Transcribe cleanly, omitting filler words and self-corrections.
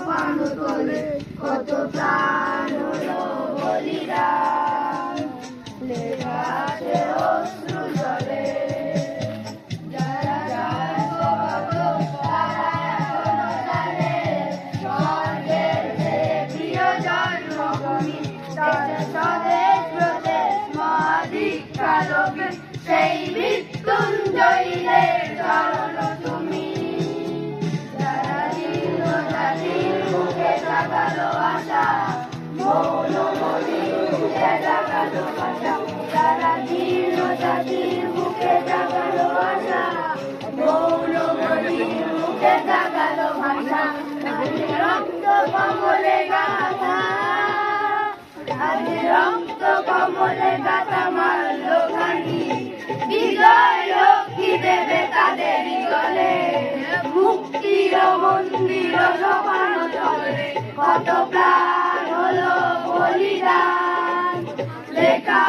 পানো তলে কত প্রাণ হলো বলিদান। লেখা আছে অশ্রু জলে, যারা যায় স্বভাব তারা এখনো জানে স্বর্গের যে প্রিয় জন্মভূমি, তাদের স্বদেশ প্রদেশ মহাধিকার অভিযান, সেই মৃত্যুঞ্জয়ীদের চরণ তুমি। যারা জীর্ণ জাতির বুকে জাগালো আশা, মৌন মনির বুকে জাগালো ভাষা। যারা জীর্ণ জাতির বুকে জাগালো আশা, মৌন মনির বুকে জাগালো ভাষা। তাদের রক্ত কমলে গাথা, তাদের রক্ত কমলে গাথা মারল ঘানি। বিজয় লক্ষ্মী দেবে তাদের গলে, মুক্তির মন্দির সোপান চলে কত প্রাণ হলো বলিদান। লেখা